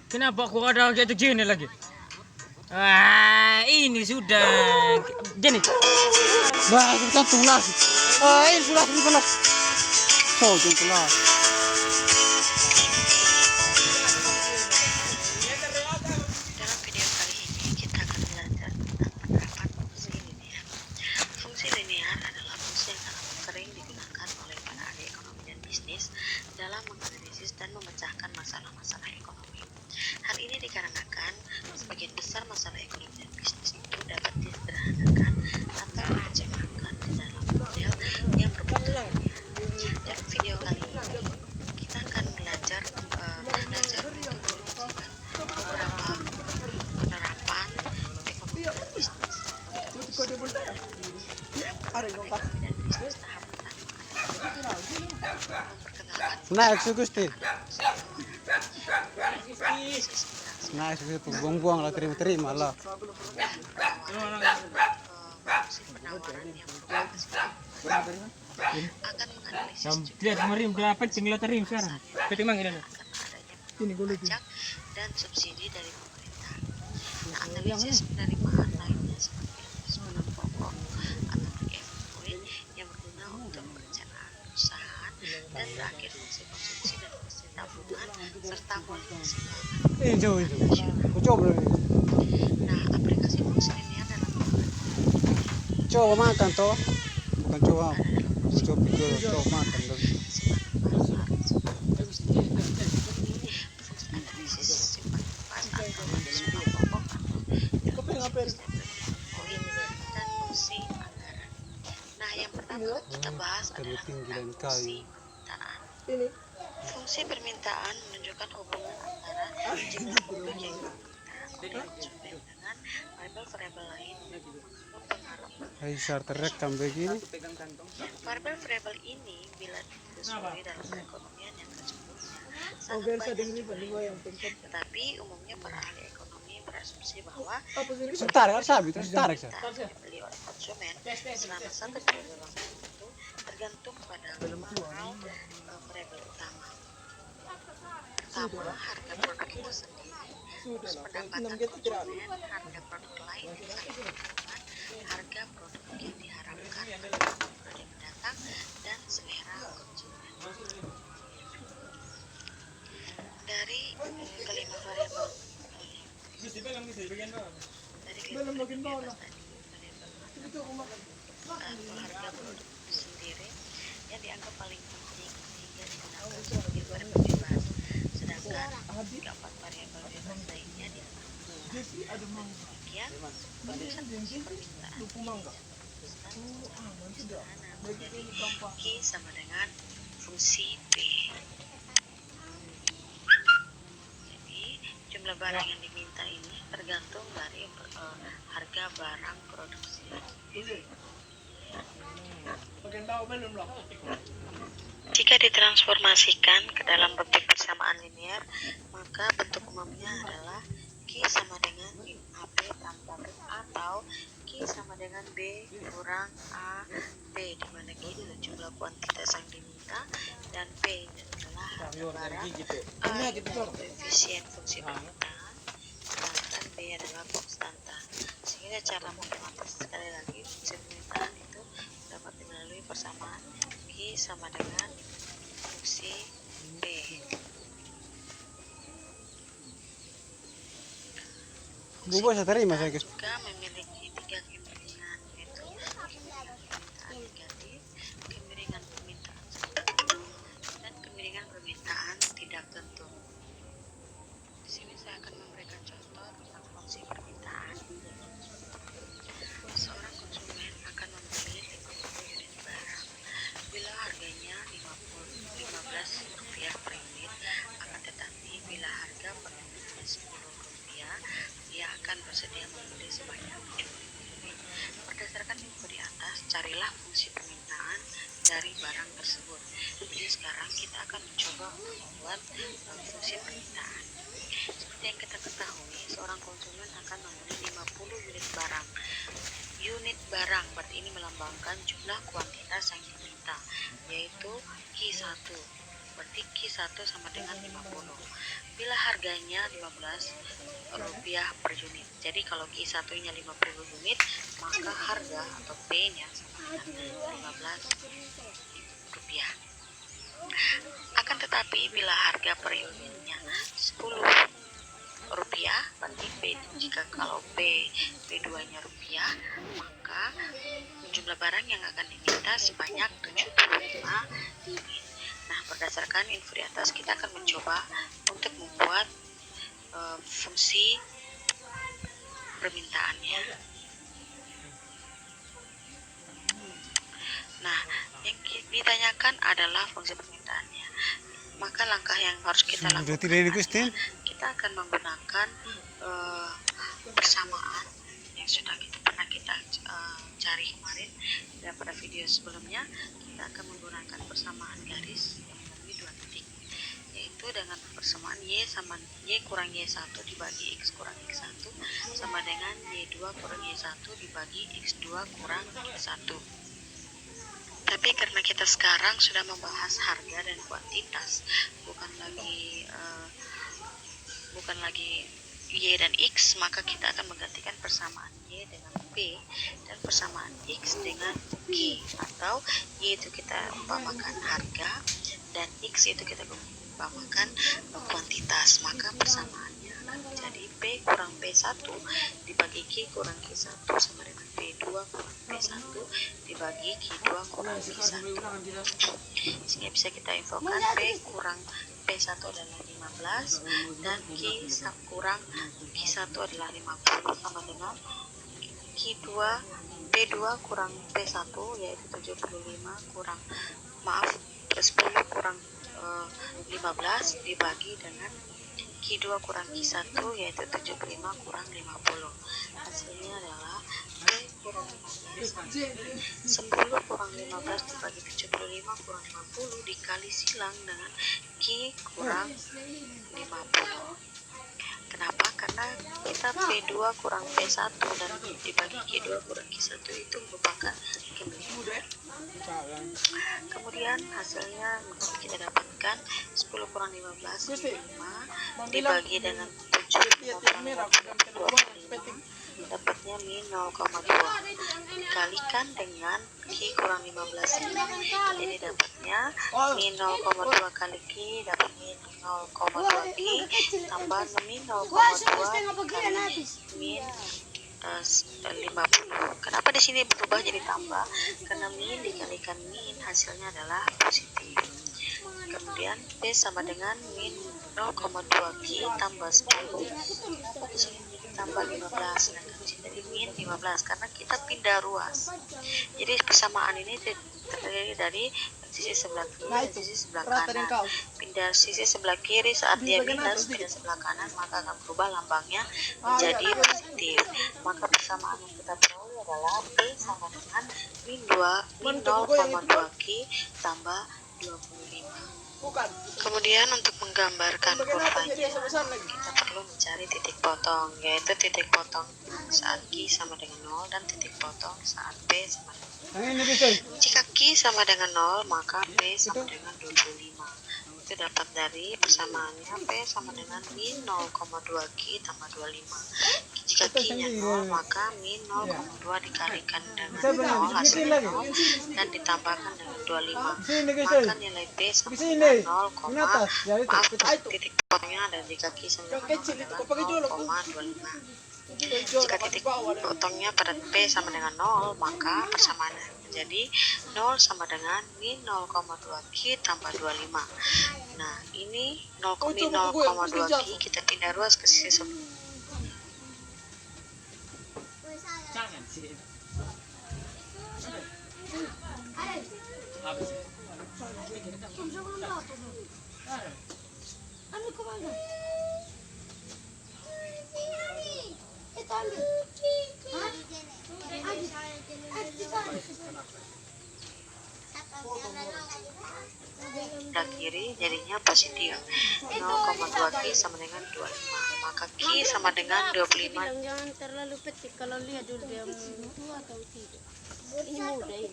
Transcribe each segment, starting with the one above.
Kenapa kok ada kayak gini lagi? Ah, ini sudah gini. Bah, kita tulas. Ini tulas. So, tulas. Dalam video kali ini kita akan belajar tentang penerapan fungsi linear. Fungsi linear adalah fungsi yang sangat sering digunakan oleh para ahli ekonomi dan bisnis dalam menganalisis dan memecahkan masalah-masalah ekonomi. Hal ini dikarenakan sebagian besar masalah ekonomi dan bisnis itu dapat disederhanakan atau diterjemahkan di dalam model yang berbentuk linear. Dalam video kali ini kita akan belajar untuk beberapa penerapan ekonomi dan bisnis. Dan bisnis tahap pertama memperkenalkan Nah, Gusti. Nah, itu buang-buang lah, terima lah. fungsi penawaran yang akan menganalisis Lihat kemarin berapa tinggal tarim sekarang. Ketimbang ini. ini pajak dan subsidi dari pemerintah. Nah, analisis penerimaan lainnya seperti investasi pokok atau PMI yang berguna untuk perencanaan perusahaan, dan terakhir fungsi konsumsi dan fungsi tabungan serta kualitas keuangan Jauh itu. Coba. Nah, aplikasi fungsi linear dalam Coba makan toh. Bukan coba. fungsi Coba makan dong. analisis simpan pas atau semua pokok atau poin dan fungsi anggaran. Nah, yang pertama kita bahas adalah tentang fungsi permintaan. Fungsi permintaan menunjukkan hubungan antara jumlah penduduk yang diminta oleh konsumen dengan variabel-variabel lain yang mempengaruhi. Hai, terekam begini. Variabel-variabel ini bila ditelusuri dalam perekonomian yang sesungguhnya sangat banyak. Tetapi umumnya para ahli ekonomi berasumsi bahwa Sebentar, kan sabi terus tarik saya. yang dibeli oleh konsumen selama satu periode waktu itu tergantung pada beberapa variabel utama. Pertama, harga produk itu sendiri, terus pendapatan konsumen, harga produk lain disambung dengan harga produk yang diharapkan pada periode mendatang, dan selera konsumen. Dari kelima variabel harga produk sendiri yang dianggap paling penting sehingga digunakan sebagai variabel bebas, sedangkan keempat variabel bebas lainnya dianggap demikian perusahaan fungsi permintaan menjadi Q sama dengan fungsi P. Jadi jumlah barang yang diminta ini tergantung dari harga barang produksi. Jika ditransformasikan ke dalam bentuk persamaan linear, maka bentuk umumnya adalah Q sama dengan AB tambah B, atau Q sama dengan B kurang AB, di mana Q adalah jumlah kuantitas yang diminta dan B adalah harga barang, A adalah koefisien fungsi permintaan, sedangkan B adalah konstanta. Sehingga cara mengolah sekali lagi fungsi permintaan itu dapat melalui persamaan Q sama dengan fungsi B. Bubu saya terima saya guys. Juga memiliki tiga kemiringan, yaitu kemiringan permintaan negatif, kemiringan permintaan tentu, dan kemiringan permintaan tidak tentu. Di sini saya akan memberikan contoh tentang fungsi permintaan. Seorang konsumen akan membeli 50 unit barang. Bila harganya Rp15 per unit, akan tetapi bila harga per unitnya Rp10, ia akan bersedia membeli sebanyak 50 unit. Berdasarkan info di atas, carilah fungsi permintaan dari barang tersebut. Jadi sekarang kita akan mencoba membuat fungsi permintaan. Seperti yang kita ketahui, seorang konsumen akan membeli 50 unit barang. Unit barang berarti ini melambangkan jumlah kuantitas yang diminta, yaitu Q1. Berarti Q1 sama dengan 50. Bila harganya Rp15 per unit. Jadi kalau Q1 nya 50 unit, maka harga atau P nya sama dengan Rp15. Akan tetapi bila harga per unitnya Rp10 banding P, jika kalau P2 nya rupiah, maka jumlah barang yang akan diminta sebanyak 75 unit. Nah, berdasarkan info di atas, kita akan mencoba untuk membuat fungsi permintaannya. Nah, yang ditanyakan adalah fungsi permintaannya. Maka langkah yang harus kita lakukan adalah kita akan menggunakan persamaan yang sudah pernah kita cari kemarin dan pada video sebelumnya. Kita akan menggunakan persamaan garis yang memiliki 2 titik, yaitu dengan persamaan Y kurang Y1 dibagi X kurang X1 sama dengan Y2 kurang Y1 dibagi X2 kurang X1. Tapi karena kita sekarang sudah membahas harga dan kuantitas, bukan lagi Y dan X, maka kita akan menggantikan persamaan Y dengan P dan persamaan X dengan Q, atau Y itu kita umpamakan harga dan X itu kita umpamakan kuantitas. Maka persamaannya akan menjadi P kurang P1 dibagi Q kurang Q1 sama dengan P2 kurang P1 dibagi Q2 kurang Q1. Sehingga bisa kita infokan P kurang P1 adalah 15 dan Q kurang Q1 adalah 50 sama dengan P2 kurang P1 yaitu 75 kurang 10 kurang 15 dibagi dengan Q2 kurang Q1 yaitu 75 kurang 50. Hasilnya adalah P kurang 10 kurang 15 dibagi 75 kurang 50 dikali silang dengan Q kurang 50. Kenapa? Karena kita P2 kurang P1 dan dibagi Q2 kurang Q1 itu merupakan kemiringan. Kemudian hasilnya kita dapatkan 10 kurang 15 5 dibagi dengan 7 kurang 25 dapatnya min 0,2 dikalikan dengan Q kurang 15 ini, jadi dapatnya min 0,2 kali Q dapat min 0,2 Q tambah min 0,2 dikali min 50. Kenapa di sini berubah jadi tambah? Karena min dikalikan min hasilnya adalah positif. Kemudian P sama dengan min 0,2 Q tambah 10. Kenapa di sini tambah 15? Sedangkan di sini tadi min 15 karena kita pindah ruas. Jadi persamaan ini terdiri dari sisi sebelah kiri dan sisi sebelah kanan. Pindah sisi sebelah kiri saat dia minus, pindah sebelah kanan maka akan berubah lambangnya menjadi positif. Maka persamaan yang kita peroleh adalah P sama dengan min 0,2 Q tambah 25. Kemudian untuk menggambarkan kurvanya kita perlu mencari titik potong, yaitu titik potong saat Q sama dengan 0 dan titik potong saat P sama dengan 0. Jika Q sama dengan 0 maka P sama dengan 25. Itu dapat dari persamaannya P sama dengan min 0,2 Q tambah 25. Jika Q-nya 0 maka min 0,2 dikalikan dengan 0 hasilnya 0 dan ditambahkan dengan 25. Maka nilai P sama dengan 0, titik potongnya ada jika Q sama dengan 0,25. Jika titik potongnya pada P sama dengan 0 maka persamaannya menjadi 0 sama dengan min 0,2 Q tambah 25. Nah ini min 0,2 Q kita pindah ruas ke sisi sebelah. Jangan sih. Dan kiri jadinya positif 0,2 Q sama dengan 25. Maka Q sama dengan 25. Jangan terlalu petik kalau lihat dulu dia tua atau tidak. Ini muda ini.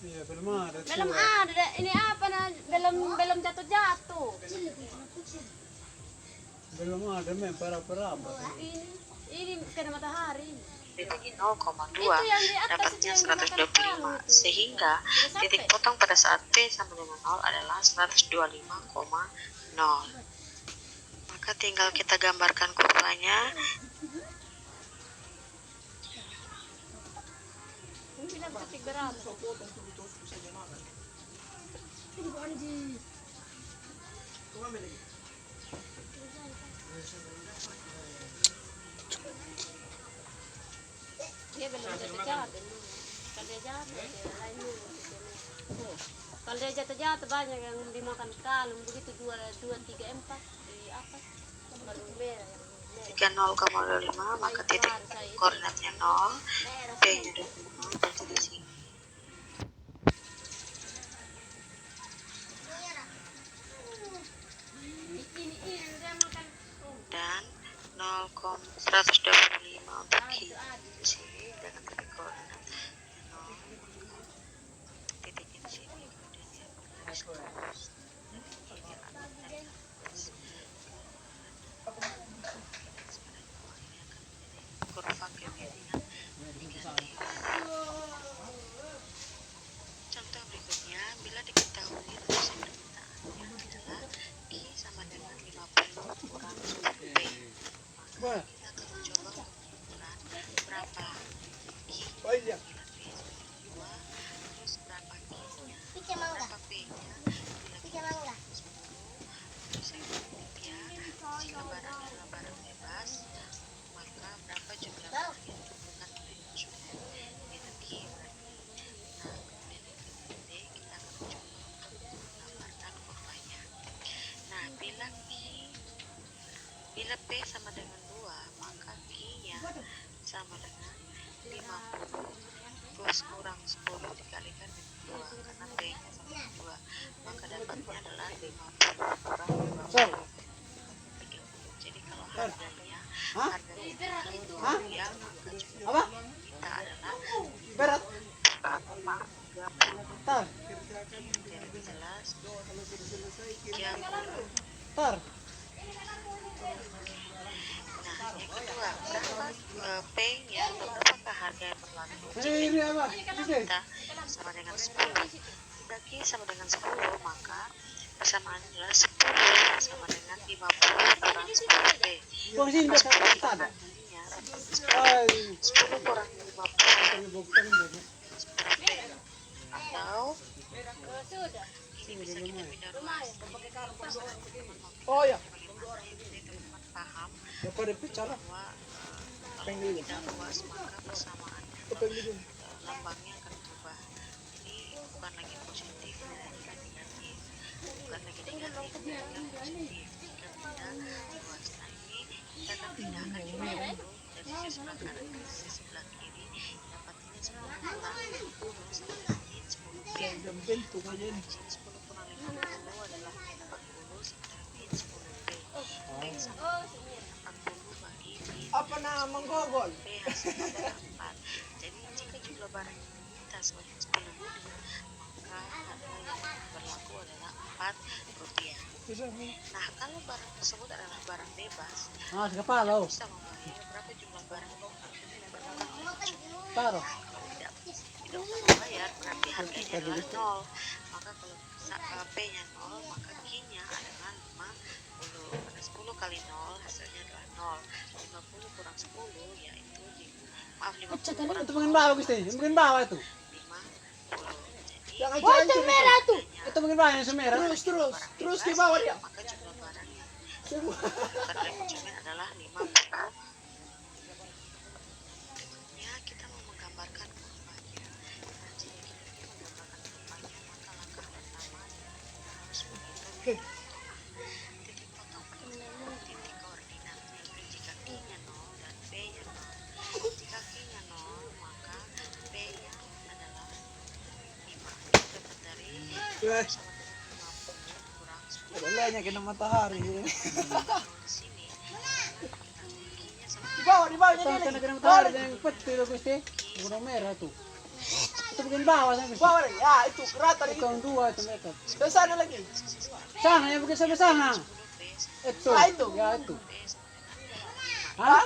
Iya, belum ada. Belum ada. Ini apa nah? Belum jatuh-jatuh. Belum ada berapa? Ini kena matahari. Titik 0,2 dapatnya 125 sehingga titik potong pada saat P sama dengan 0 adalah 125,0. Maka tinggal kita gambarkan kurvanya. Ini bilang titik berapa? Dia belum jatuh-jatuh. Kalau dia jatuh, dia lain dulu. Kalau dia jatuh-jatuh banyak yang dimakan kalung begitu 2, 3, 4 di atas. Baru merah yang merah. Jika 0,5 maka titik koordinatnya 0, P-nya 20 berarti di sini. Dan 125 untuk Q di sini dengan titik koordinat 0, titiknya di sini, kemudian dia bergaris lurus dan ini akan dari atas kurva Q-nya dengan negatif. Contoh berikutnya, bila diketahui rumus yang permintaannya adalah I sama dengan 50 kurang 10P, maka kita akan mencoba mengumpulkan berapa I bila P sama dengan 2, terus berapa Q-nya, berapa P-nya bila Q sama 10, terus yang ketiga, jika barang adalah barang bebas, maka berapa jumlah barang yang dikumpulkan oleh konsumen bila Q berarti. Nah, kemudian yang ketiga kita akan mencoba untuk menggambarkan kurvanya. Nah, bila P sama dengan 2, maka Q-nya sama dengan 50 plus kurang 10 dikalikan dengan 2, karena P-nya sama dengan 2, maka dapatnya adalah 50 kurang 20, 30. Jadi kalau harganya rupiah, maka jumlah kita adalah Berat. 4,30. Jadi lebih jelas 30. Tar. Nah, yang kedua, berapa P-nya atau berapakah harga yang berlaku Ini apa? kita sama dengan 10. Jika Q sama dengan 10, maka persamaan adalah 10 sama dengan 50 kurang 10P. Buang sini Maka 10 dekat itu ada. nantinya Ay, 10 kurang 50 bukan. 10P. Atau Sudah. ini bisa kita pindah ruas. Oh ya. Bagaimana yang penting teman-teman paham Dapat bicara. bahwa kalau pindah ruas maka persamaannya lambangnya akan berubah. Ini bukan lagi positif, bukan negatif, bukan lagi negatif, bukan positif. Jika pindah ruas, nah ini kita akan pindahkan juga dulu dari sisi sebelah kanan ke sisi sebelah kiri. Dapatnya 10 kurang 50 sama dengan Q 10P. Q 10 kurang 50 adalah Q 40 sama dengan Q 10P. P sama dengan 40 bagi Q Apa nama menggogol? P hasilnya adalah 4. Jadi jika jumlah barang kita sebanyak 10 unit, maka harga yang berlaku adalah 4 rupiah. Nah, kalau barang tersebut adalah barang bebas, Ah, kepala. bisa membayar berapa jumlah barang yang diperlukan oleh konsumen. Taruh. Kalau tidak usah membayar, berarti harganya adalah 0. Maka kalau P-nya 0, maka Q-nya adalah 50. Pada 10 kali 0, hasilnya adalah 0. 50 kurang 10, yaitu 50 kurang Itu mungkin bawah Gusti. Mungkin bawah itu. 50. Jadi, Oh, itu merah tuh. Itu mungkin bawah yang semerah. Terus ke bawah dia. maka jumlah barang yang diperlukan oleh konsumen adalah 50. Berikutnya kita mau menggambarkan kurvanya. Nah, jika kita ingin menggambarkan kurvanya, maka langkah pertama adalah kita harus menghitung titik potong pada titik koordinat, yaitu jika Q-nya 0 dan P-nya 0. Jika Q-nya 0, maka P-nya adalah 5. Kita dapat dari sama dengan 50 kurang 10. Bolehnya kena matahari. Di sini Q-nya sama Di bawahnya dia lagi. Kena matahari yang putih itu Gusti. Bukan merah tuh. Itu mungkin bawah sana Gusti. Bawah ya, itu rata itu. Itu dua itu mereka. Ke sana lagi. Sana ya, bukan sampai sana. 10P Itu. Ya itu. Hah?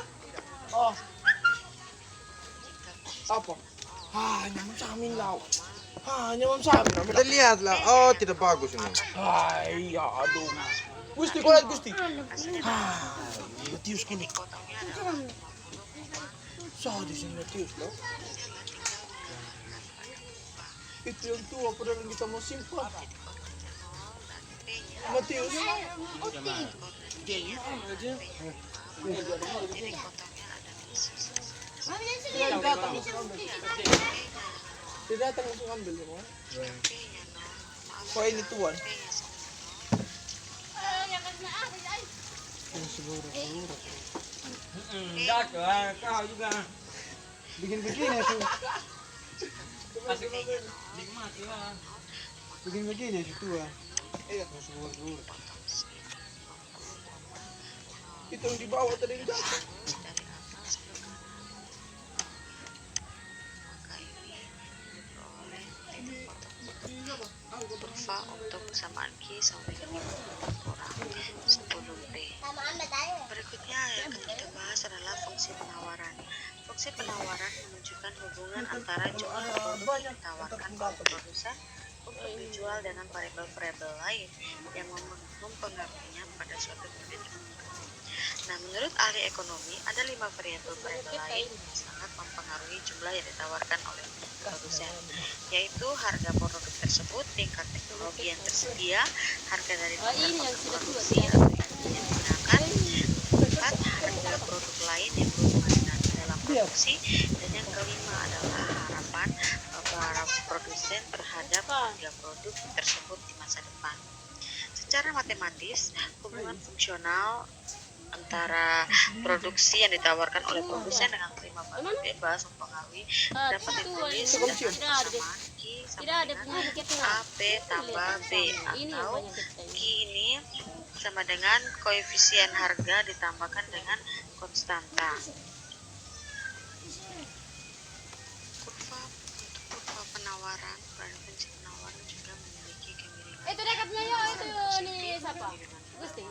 Oh. Apa? Nyaman samin lau. Nyaman samin. Kita lihatlah. Oh, tidak bagus ini. Hai, ya aduh. Gusti, kau lihat Gusti. Matius kini. Sadis ini Matius loh. Itu yang tua padahal kita mau simpan. Matius. Dia datang langsung ambil semua. Kok ini tuan? Enggak, kau juga. Bikin begini tuh. Nikmati lah. Bikin begini si tua. Iya. Itu yang dibawa tadi yang jatuh. Kurva untuk kesamaan Q sampai dengan kurang 10P. Berikutnya yang akan kita bahas adalah fungsi penawaran. Fungsi penawaran menunjukkan hubungan antara jumlah produk yang ditawarkan oleh produsen untuk dijual dengan variabel-variabel lain yang mempengaruhinya pada suatu pembelian. Nah, menurut ahli ekonomi, ada 5 variabel-variabel lain yang sangat mempengaruhi jumlah yang ditawarkan oleh produsen, yaitu harga produk tersebut, tingkat teknologi yang tersedia, harga dari produksi atau yang digunakan, keempat, harga produk lain yang berhubungan dengan dalam produksi, dan yang kelima adalah harapan para produsen terhadap harga produk tersebut di masa depan. Secara matematis, hubungan fungsional antara produksi yang ditawarkan oleh produsen dengan kelima bahan bebas mempengaruhi dapat ditulis dengan persamaan Q sama dengan AP tambah B, atau Q ini sama dengan koefisien harga ditambahkan dengan konstanta. Kurva penawaran, fungsi penawaran juga memiliki kemiripan. Itu dekatnya ya, itu nih siapa? Gusti.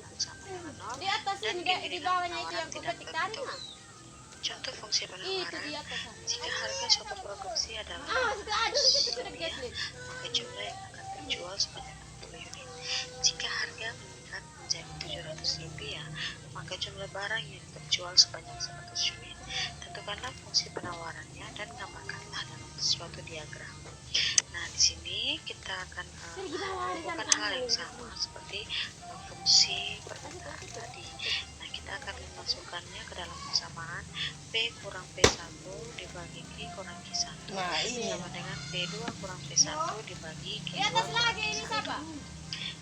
Di atas ini, di bawahnya itu yang ketik tadi mah. Contoh fungsi Itu penawaran, di atas. jika harga suatu produksi adalah Aduh, itu sudah gaslit. maka jumlah yang akan terjual sebanyak 60 unit. Jika harga meningkat menjadi 700 rupiah, maka jumlah barang yang terjual sebanyak 100 unit. Tentukanlah fungsi penawarannya dan gambarkanlah dalam suatu diagram. Nah, di sini kita akan melakukan hal yang sama seperti fungsi permintaan tadi. Nah, kita akan memasukkannya ke dalam persamaan P kurang P1 dibagi Q kurang Q1 sama dengan P2 kurang P1 dibagi Q2 Di atas kurang lagi ini Q1. siapa?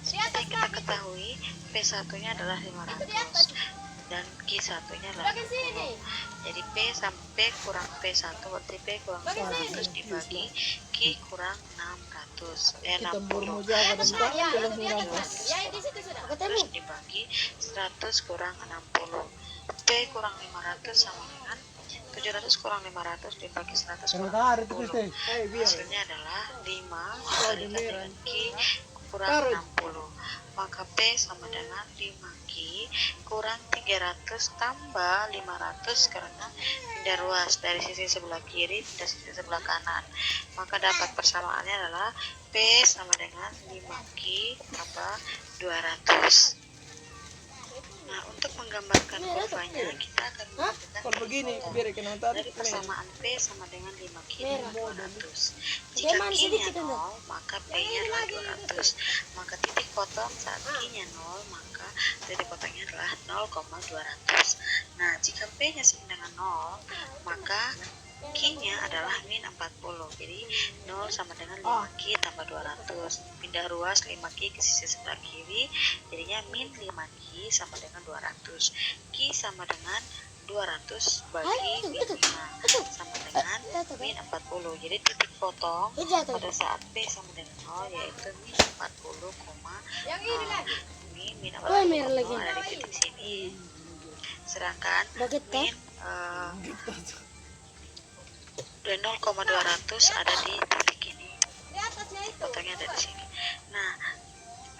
Seperti yang kita ketahui, P1-nya adalah 500 dan Q1-nya adalah 60. Jadi P sampai kurang P1 berarti P kurang 500 dibagi Q kurang 600. 60. Ya, di situ sudah. Terus dibagi 100 kurang 60. P kurang 500 sama dengan 700 kurang 500 dibagi 100 kurang 60. Hasilnya adalah 5 dikali dengan Q kurang 60. Maka P sama dengan 5Q kurang 300 tambah 500 karena pindah ruas dari sisi sebelah kiri pindah sisi sebelah kanan. Maka dapat persamaannya adalah P sama dengan 5Q tambah 200. Nah, untuk menggambarkan kurvanya, kita akan menggunakan Kalau begini, biar ikan tadi. dari persamaan P sama dengan 5Q dengan 200. Jika Q-nya 0, maka P-nya adalah 200. Maka titik potong saat Q-nya 0, maka titik potongnya adalah 0,200. Nah, jika P-nya sama dengan 0, maka Q-nya adalah min 40. Jadi 0 sama dengan 5Q tambah 200. Pindah ruas 5Q ke sisi sebelah kiri, jadinya min 5Q sama dengan 200. Q sama dengan 200 bagi min 5 sama dengan min 40. Jadi titik potong pada saat P sama dengan 0 yaitu min 40, min 40 ada di titik sini. Sedangkan min 0,200 ada di titik ini. Potongnya ada di sini. Nah,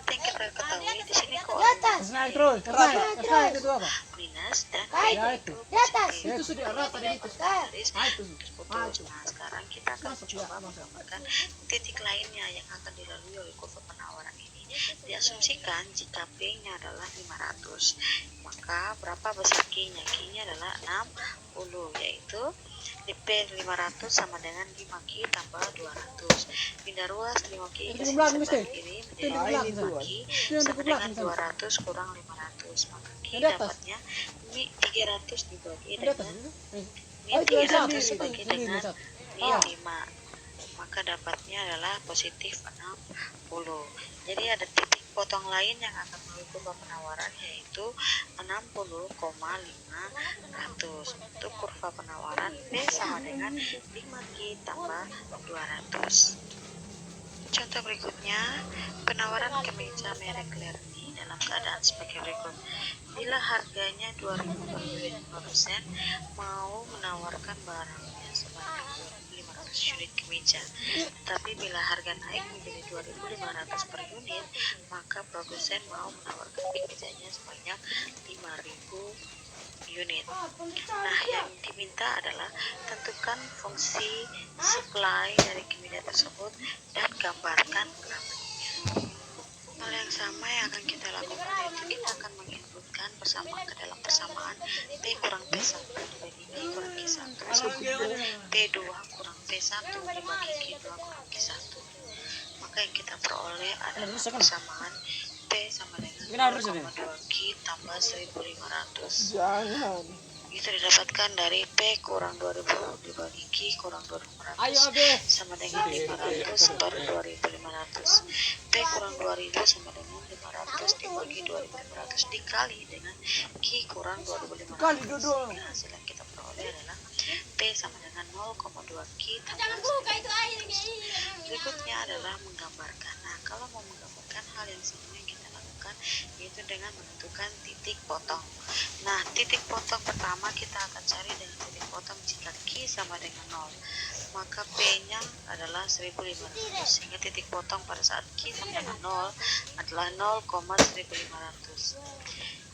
seperti yang kita ketahui di sini kok Terus naik terus. Terus naik itu apa? minus dan Ya itu itu. positif. Itu sudah rata dari itu. Garis Itu. putus. Nah, sekarang kita akan mencoba menggambarkan titik lainnya yang akan dilalui oleh kurva penawaran ini. Diasumsikan jika P-nya adalah 500, maka berapa besar Q-nya? Q-nya adalah 60, yaitu di P 500 sama dengan 5Q tambah 200. Pindah ruas 5Q ke sisi sebelah kiri menjadi 5Q sama dengan 200 kurang 500. Maka Q dapatnya Mi 300 dibagi dengan Mi 300 dibagi dengan Mi 5. Maka dapatnya adalah positif 60. Jadi ada titik potong lain yang akan melalui kurva penawaran, yaitu 60,500. Untuk kurva penawaran P sama dengan 5Q tambah 200. Contoh berikutnya, penawaran kemeja merek Lerni dalam keadaan sebagai berikut. Bila harganya 2.000 per unit, produsen mau menawarkan barangnya sebanyak 2.500 unit kemeja. Tapi bila harga naik menjadi 2.500 per unit, maka produsen mau menawarkan kemejanya sebanyak 5.000 unit. Nah, yang diminta adalah tentukan fungsi supply dari kemeja tersebut dan gambarkan grafiknya. Hal yang sama yang akan kita lakukan yaitu kita akan menginputkan persamaan ke dalam persamaan P kurang P1 dibagi Q kurang Q1 sama dengan P2 kurang P1 dibagi Q2 kurang Q1. Maka yang kita peroleh adalah persamaan P sama dengan 0,2 Q tambah 1.500. Jangan. Itu didapatkan dari P kurang 2000 dibagi Q kurang 2500 sama dengan 500 per 2500. P kurang 2000 sama dengan 500 dibagi 2500 dikali dengan Q kurang 2500. Hasil yang kita peroleh adalah P sama dengan 0,2 Q tambah 1.500. Berikutnya adalah menggambarkan. Nah, kalau mau menggambarkan hal yang sama yang kita lakukan yaitu dengan menentukan titik potong. Nah, titik potong pertama kita akan cari dengan titik potong jika Q sama dengan 0, maka P-nya adalah 1.500 sehingga titik potong pada saat Q sama dengan 0 adalah 0,1500.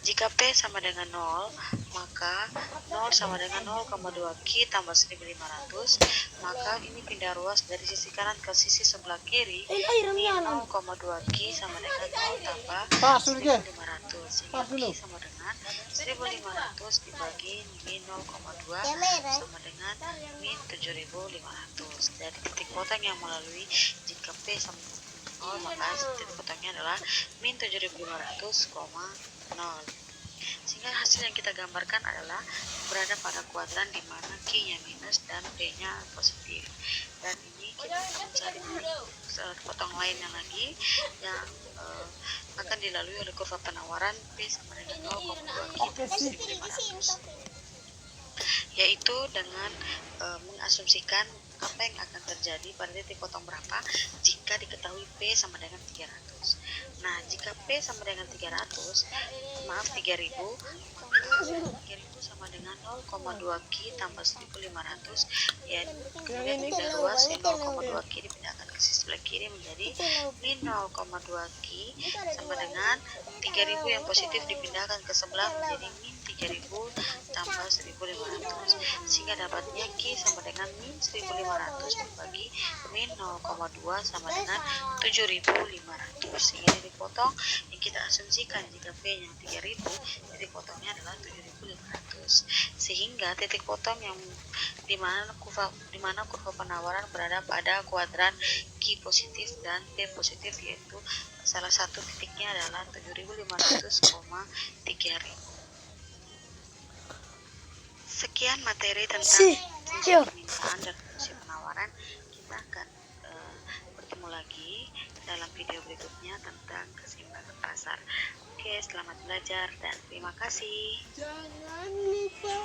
Jika P sama dengan 0, maka 0 sama dengan 0,2 Q tambah 1.500, maka ini pindah ruas dari sisi kanan ke sisi sebelah kiri. Ini 0,2 Q sama dengan 0 tambah 1.500, sehingga Q sama dengan 1.500 dibagi min 0,2 sama dengan min 7.500. Dari titik potong yang melalui jika P sama dengan 0, maka titik potongnya adalah min 7.500, 0. Sehingga hasil yang kita gambarkan adalah berada pada kuadran di mana Q-nya minus dan P-nya positif. Dan ini kita akan mencari potong lainnya lagi yang akan dilalui oleh kurva penawaran P sama dengan 0,2 Q tambah 1.500, yaitu dengan mengasumsikan apa yang akan terjadi pada titik potong berapa jika diketahui P sama dengan 300. Nah, jika P sama dengan 3.000, maka 3.000 sama dengan 0,2 Q tambah 1.500, ya kemudian pindah ruas 0,2 Q dipindahkan ke sisi sebelah kiri menjadi min 0,2 Q sama dengan 3.000 yang positif dipindahkan ke sebelah menjadi min 3.000 tambah 1.500, sehingga dapatnya Q sama dengan min 1.500 dibagi min 0,2 sama dengan 7.500, sehingga titik potong yang kita asumsikan jika P nya 3.000, titik potongnya adalah 7.500, sehingga titik potong yang dimana kurva penawaran berada pada kuadran Q positif dan P positif, yaitu salah satu titiknya adalah 7.500, 3.000. Sekian materi tentang fungsi permintaan dan fungsi penawaran. Kita akan bertemu lagi dalam video berikutnya tentang keseimbangan pasar. Oke, selamat belajar dan terima kasih. Jangan lupa.